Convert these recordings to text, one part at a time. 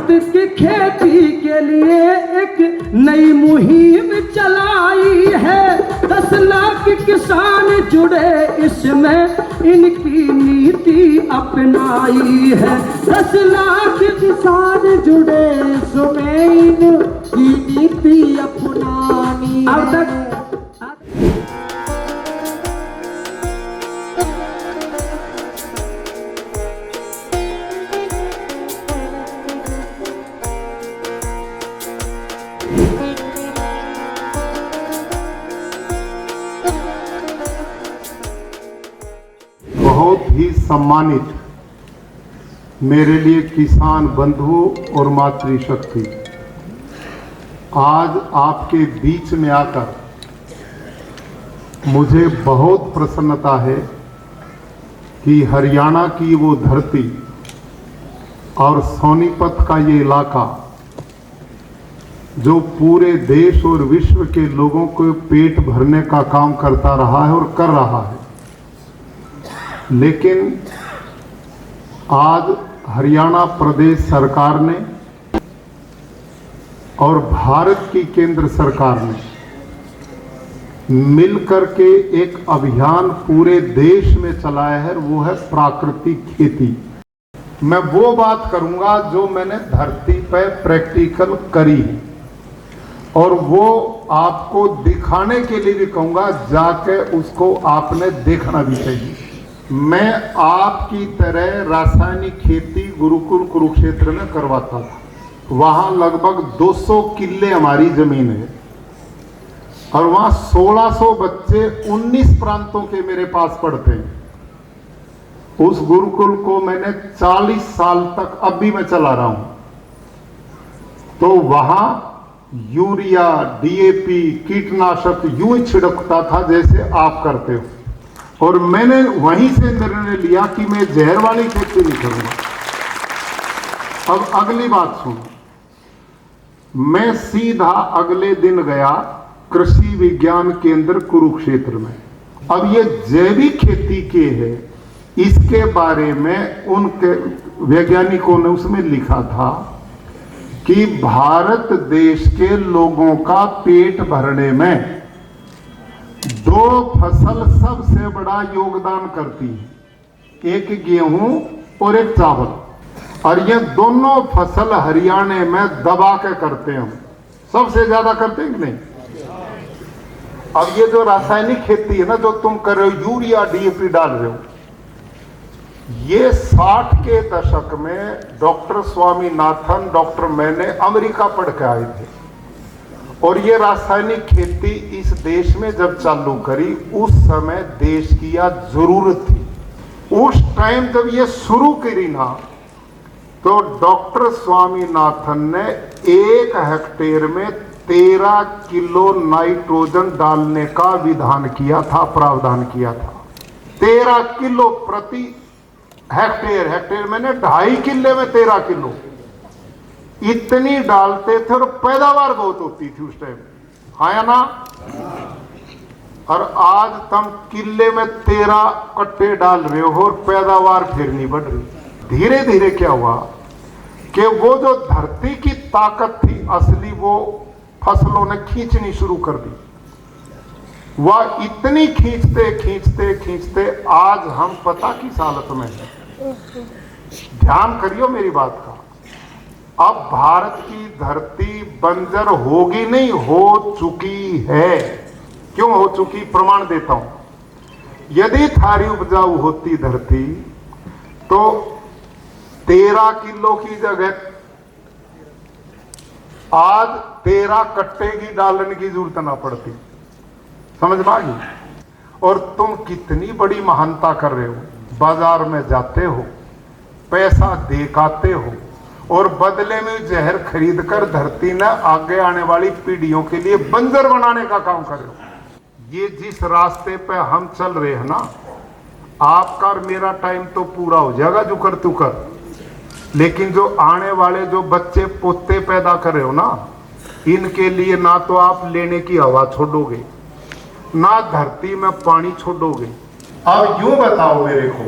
भारत की खेती के लिए एक नई मुहिम चलाई है। 10 लाख किसान जुड़े इसमें, इनकी नीति अपनाई है। 10 लाख किसान जुड़े इसमें, इनकी नीति अपनानी अब है। तक बहुत ही सम्मानित मेरे लिए किसान बंधुओं और मातृशक्ति, आज आपके बीच में आकर मुझे बहुत प्रसन्नता है कि हरियाणा की वो धरती और सोनीपत का ये इलाका जो पूरे देश और विश्व के लोगों को पेट भरने का काम करता रहा है और कर रहा है, लेकिन आज हरियाणा प्रदेश सरकार ने और भारत की केंद्र सरकार ने मिलकर के एक अभियान पूरे देश में चलाया है, वो है प्राकृतिक खेती। मैं वो बात करूंगा जो मैंने धरती पर प्रैक्टिकल करी है, और वो आपको दिखाने के लिए भी कहूंगा, जाके उसको आपने देखना भी चाहिए। मैं आपकी तरह रासायनिक खेती गुरुकुल कुरुक्षेत्र में करवाता था। वहां लगभग 200 किल्ले हमारी जमीन है और वहां 1600 बच्चे 19 प्रांतों के मेरे पास पढ़ते हैं। उस गुरुकुल को मैंने 40 साल तक अब भी मैं चला रहा हूं। तो वहां यूरिया, डीएपी, कीटनाशक यूं ही छिड़कता था जैसे आप करते हो, और मैंने वहीं से निर्णय लिया कि मैं जहर वाली खेती नहीं करूंगा। अब अगली बात सुनो, मैं सीधा अगले दिन गया कृषि विज्ञान केंद्र कुरुक्षेत्र में। अब ये जैविक खेती के है, इसके बारे में उनके वैज्ञानिकों ने उसमें लिखा था कि भारत देश के लोगों का पेट भरने में 2 फसल सबसे बड़ा योगदान करती है, एक गेहूं और एक चावल, और ये दोनों फसल हरियाणा में दबा के करते हैं। हम सबसे ज्यादा करते हैं कि नहीं? अब ये जो रासायनिक खेती है ना, जो तुम कर रहे हो, यूरिया डीएपी डाल रहे हो, ये 60 के दशक में डॉक्टर स्वामीनाथन, डॉक्टर मैंने अमेरिका पढ़ के आए थे, और ये रासायनिक खेती इस देश में जब चालू करी, उस समय देश की यह जरूरत थी। उस टाइम जब ये शुरू करी ना, तो डॉक्टर स्वामीनाथन ने 1 हेक्टेयर में 13 किलो नाइट्रोजन डालने का विधान किया था, प्रावधान किया था। 13 किलो प्रति हेक्टेयर, हेक्टेयर मैंने 2.5 किले में 13 किलो इतनी डालते थे, और पैदावार बहुत होती थी उस टाइम, हाँ या ना? और आज तुम किले में 13 कट्टे डाल रहे हो और पैदावार फिर नहीं बढ़ रही। धीरे धीरे क्या हुआ कि वो जो धरती की ताकत थी असली, वो फसलों ने खींचनी शुरू कर दी। वह इतनी खींचते खींचते खींचते आज हम पता किस हालत में है। ध्यान करियो मेरी बात का। अब भारत की धरती बंजर होगी नहीं, हो चुकी है। क्यों हो चुकी? प्रमाण देता हूं। यदि थारी उपजाऊ होती धरती तो 13 किलो की जगह आज 13 कट्टे की डालने की जरूरत ना पड़ती। समझ में आ गई? और तुम कितनी बड़ी महानता कर रहे हो, बाजार में जाते हो, पैसा देखाते हो, और बदले में जहर खरीद कर धरती ने आगे आने वाली पीढ़ियों के लिए बंजर बनाने का काम कर रहे हो। ये जिस रास्ते पे हम चल रहे हैं ना, आपका और मेरा टाइम तो पूरा हो जाएगा जो कर तू कर, लेकिन जो आने वाले जो बच्चे पोते पैदा कर रहे हो ना, इनके लिए ना तो आप लेने की हवा छोड़ोगे, ना धरती में पानी छोड़ोगे। अब यूं बताओ मेरे को,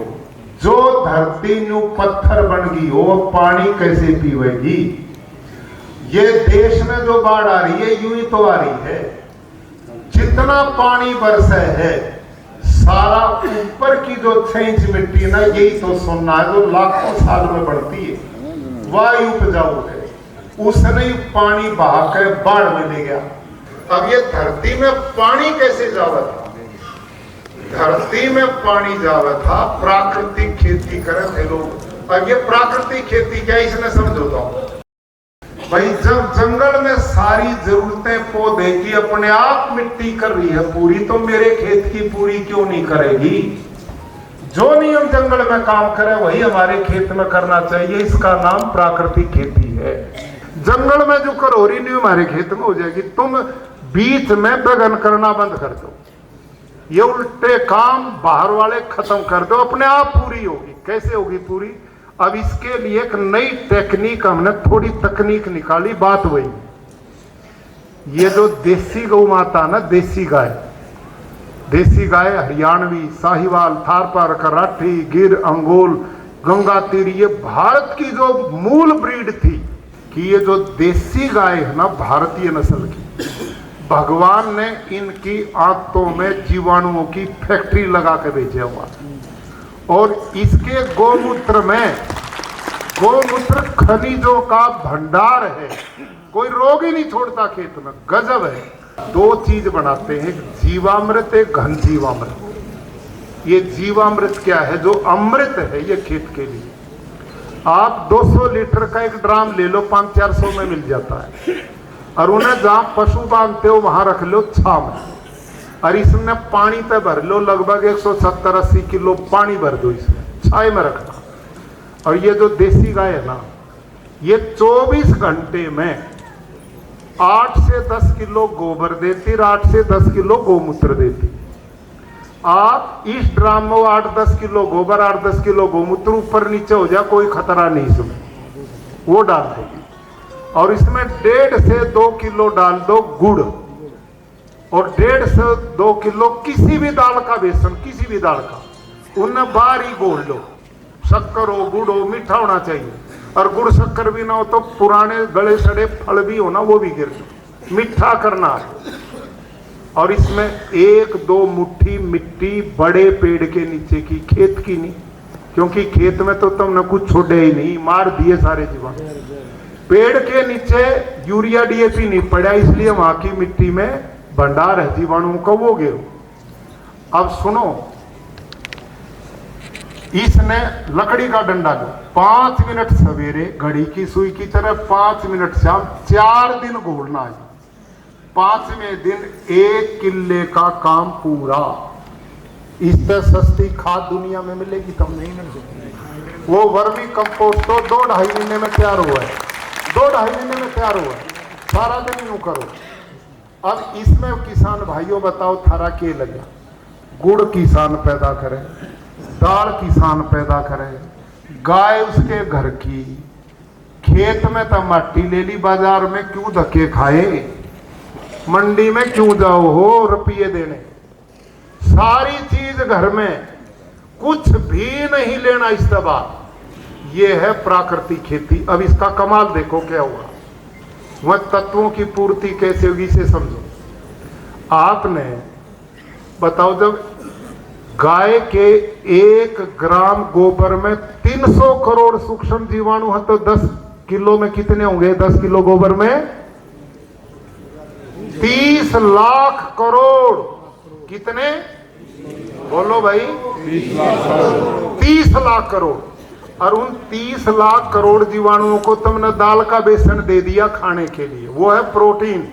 जो धरती न्यू पत्थर बन गई हो, पानी कैसे पीवेगी? ये देश में जो बाढ़ आ रही है यूं ही तो आ रही है। जितना पानी बरसे है सारा ऊपर की जो 6 इंच मिट्टी है ना, यही तो सुनना है जो लाखों साल में बढ़ती है, वायु उपजाऊ है, उसने ही पानी बहा कर बाढ़ में ले गया। अब ये धरती में पानी कैसे जावा था? धरती में पानी जावा था, प्राकृतिक खेती करे थे लोग। अब ये प्राकृतिक खेती क्या, इसने समझौता हूं भाई, जब जंगल में सारी जरूरतें पौधे की अपने आप मिट्टी कर रही है पूरी, तो मेरे खेत की पूरी क्यों नहीं करेगी? जो नियम जंगल में काम करे वही हमारे खेत में करना चाहिए। इसका नाम प्राकृतिक खेती है। जंगल में जो करोरी नहीं हमारे खेत में हो जाएगी। तुम बीच में दगन करना बंद कर दो, ये उल्टे काम बाहर वाले खत्म कर दो, अपने आप पूरी होगी। कैसे होगी पूरी? अब इसके लिए एक नई टेक्निक हमने थोड़ी तकनीक निकाली। बात वही, ये जो देसी गौ माता ना, देसी गाय हरियाणवी, साहिवाल, थारपार, कराठी, गिर, अंगोल, गंगा तीर, ये भारत की जो मूल ब्रीड थी कि ये जो देसी गाय है ना, भारतीय नस्ल की, भगवान ने इनकी आंतों में जीवाणुओं की फैक्ट्री लगा के भेजा हुआ, और इसके गोमूत्र में, गोमूत्र खनिजों का भंडार है, कोई रोग ही नहीं छोड़ता खेत में। गजब है। 2 चीज बनाते हैं, जीवामृत, एक घन जीवामृत। ये जीवामृत क्या है? जो अमृत है ये खेत के लिए। आप 200 लीटर का एक ड्राम ले लो, 500-400 में मिल जाता है, और उन्हें जहां पशु बांधते हो वहां रख लो छाव में, और इसमें पानी पे भर लो, लगभग 170-80 किलो पानी भर दो इसमें, छाए में रखना। और ये जो देसी गाय है ना, ये 24 घंटे में 8 से 10 किलो गोबर देती, 8 से 10 किलो गोमूत्र देती। आप इस ड्राम में 8-10 किलो गोबर, 8-10 किलो गोमूत्र ऊपर नीचे हो जाए कोई खतरा नहीं इसमें, वो डाल देगी। और इसमें 1.5 से 2 किलो डाल दो गुड़, और 1.5 से 2 किलो किसी भी दाल का बेसन, किसी भी दाल का, उन्हें बाहर ही घोल लो। शक्कर हो, गुड़ हो, मीठा होना चाहिए, और गुड़ शक्कर भी ना हो तो पुराने गले सड़े फल भी हो ना, वो भी गिर दो, मीठा करना है। और इसमें 1-2 मुट्ठी मिट्टी बड़े पेड़ के नीचे की, खेत की नहीं, क्योंकि खेत में तो तुमने कुछ छोड़े ही नहीं, मार दिए सारे जीवाणु। पेड़ के नीचे यूरिया DAP नहीं पड़ा, इसलिए वहां की मिट्टी में भंडार है जीवाणुओं का, वो गिरो। अब सुनो, इसने लकड़ी का डंडा लो, 5 मिनट सवेरे घड़ी की सुई की तरह, 5 मिनट शाम, 4 दिन घोलना है। 5वें दिन 1 किले का काम पूरा। इससे सस्ती खाद दुनिया में मिलेगी तब नहीं मिल सकती। वो वर्मी कंपोस्ट तो 2-2.5 महीने में तैयार हुआ है, 2-2.5 महीने में तैयार हुआ है, सारा दिन यूं करो। अब इसमें किसान भाइयों बताओ थारा के लगे? गुड़ किसान पैदा करे, दाल किसान पैदा करे, गाय उसके घर की, खेत में तो मट्टी ले ली, बाजार में क्यों धक्के खाए, मंडी में क्यों जाओ हो रुपये देने, सारी चीज घर में, कुछ भी नहीं लेना इस्तेमाल। ये है प्राकृतिक खेती। अब इसका कमाल देखो क्या हुआ, वह तत्वों की पूर्ति कैसे होगी इसे समझो। आपने बताओ, जब गाय के 1 ग्राम गोबर में 300 करोड़ सूक्ष्म जीवाणु है, तो 10 किलो में कितने होंगे? 10 किलो गोबर में 30 लाख करोड़। कितने बोलो भाई? 30 लाख करोड़। और उन 30 लाख करोड़ जीवाणुओं को तुमने दाल का बेसन दे दिया खाने के लिए, वो है प्रोटीन।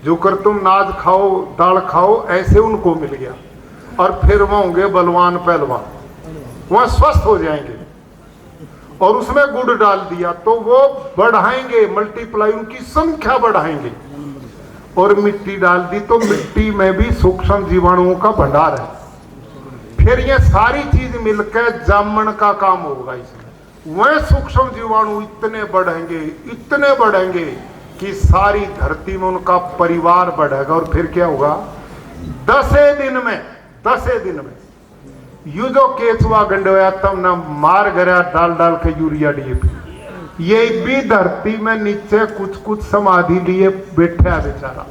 जो कर तुम नाज खाओ, दाल खाओ, ऐसे उनको मिल गया, और फिर वो होंगे बलवान पहलवान, वह स्वस्थ हो जाएंगे। और उसमें गुड़ डाल दिया तो वो बढ़ाएंगे, मल्टीप्लाई, उनकी संख्या बढ़ाएंगे। और मिट्टी डाल दी तो मिट्टी में भी सूक्ष्म जीवाणुओं का भंडार है। फिर ये सारी चीज मिलकर जामन का काम होगा इसमें। वह सूक्ष्म जीवाणु इतने बढ़ेंगे कि सारी धरती में उनका परिवार बढ़ेगा। और फिर क्या होगा? 10 दिन में यू जो केचुआ गंडोया तब न मार गया डाल के यूरिया DAP, ये भी धरती में नीचे कुछ कुछ समाधि लिए बैठे है बेचारा।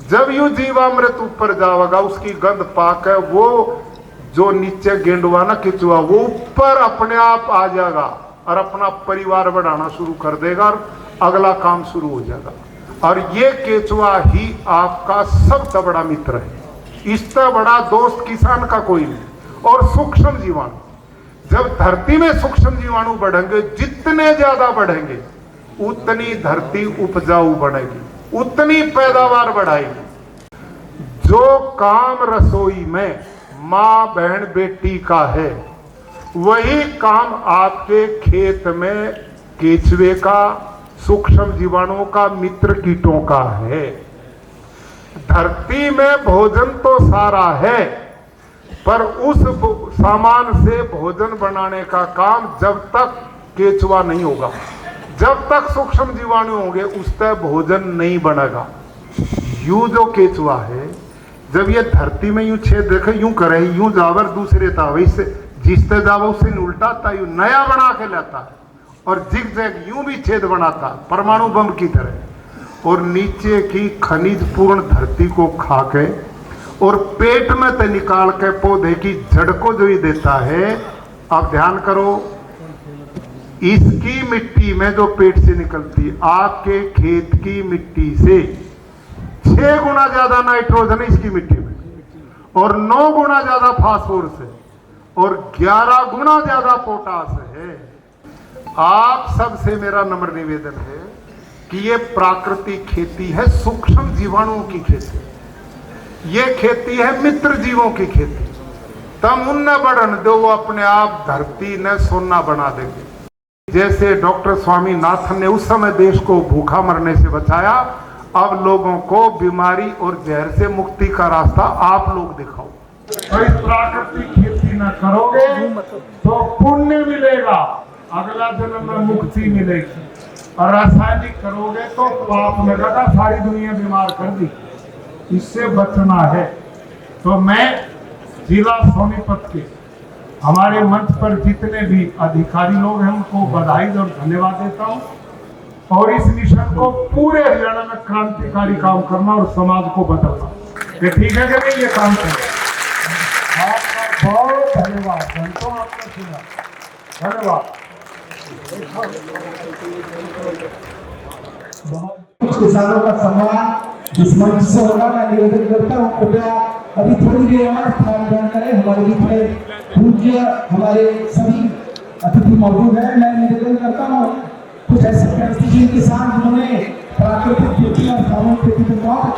जब यू जीवामृत ऊपर जाएगा उसकी गंध पाक है, वो जो नीचे गेंडुआ ना केचुआ वो ऊपर अपने आप आ जाएगा और अपना परिवार बढ़ाना शुरू कर देगा और अगला काम शुरू हो जाएगा। और ये केचुआ ही आपका सबसे बड़ा मित्र है, इससे बड़ा दोस्त किसान का कोई नहीं। और सूक्ष्म जीवाणु, जब धरती में सूक्ष्म जीवाणु बढ़ेंगे, जितने ज्यादा बढ़ेंगे उतनी धरती उपजाऊ बनेगी, उतनी पैदावार बढ़ाएगी। जो काम रसोई में माँ बहन बेटी का है, वही काम आपके खेत में केचुए का, सूक्ष्म जीवाणुओं का, मित्र कीटों का है। धरती में भोजन तो सारा है, पर उस सामान से भोजन बनाने का काम जब तक केचुआ नहीं होगा, जब तक सूक्ष्म जीवाणु होंगे, उस तक भोजन नहीं बनेगा। यू जो केचुआ है, जब ये धरती में यूं छेद देखे, यूं करे, यूं जावर दूसरे तावे से जिसते जावा उससे उल्टा था, यूं नया बना के लाता है और जिग जैग यूं भी छेद बनाता, परमाणु बम की तरह, और नीचे की खनिज पूर्ण धरती को खा के और पेट में से निकाल के पौधे की जड़ को जो ही देता है। अब ध्यान करो, इसकी मिट्टी में जो पेट से निकलती है, आपके खेत की मिट्टी से 6 गुना ज्यादा नाइट्रोजन है इसकी मिट्टी में, और 9 गुना ज्यादा फास्फोरस है, और 11 गुना ज्यादा पोटास है। आप सबसे मेरा नम्र निवेदन है कि ये प्राकृतिक खेती है, सूक्ष्म जीवाणुओं की खेती, ये खेती है मित्र जीवों की खेती। तम उन्हें बढ़न दो, वो अपने आप धरती ने सोना बना देंगे। जैसे डॉक्टर स्वामीनाथन ने उस समय देश को भूखा मरने से बचाया, अब लोगों को बीमारी और जहर से मुक्ति का रास्ता आप लोग दिखाओ। तो इस प्राकृतिक खेती न करोगे तो पुण्य मिलेगा, अगला जन्म में मुक्ति मिलेगी, और रासायनिक करोगे तो पाप लगेगा, सारी दुनिया बीमार कर दी। इससे बचना है। तो मैं जिला सोनीपत के हमारे मंच पर जितने भी अधिकारी लोग हैं उनको बधाई और धन्यवाद देता हूं, और इस मिशन को पूरे हरियाणा में क्रांतिकारी काम करना और समाज को बदलना, ये ठीक है कि नहीं? ये काम करना। आपका बहुत धन्यवाद, घंटों आपका सुना, धन्यवाद। कुछ किसानों का सम्मान इस मंच से होगा। मैं निवेदन करता हूँ कृपया अभी थोड़ी देर और स्थान ग्रहण करें। हमारे बीच में पूज्य हमारे सभी अतिथि मौजूद हैं। मैं निवेदन करता हूँ कुछ ऐसे प्रगतिशील किसान जिन्होंने प्राकृतिक खेती और सामूहिक खेती में बहुत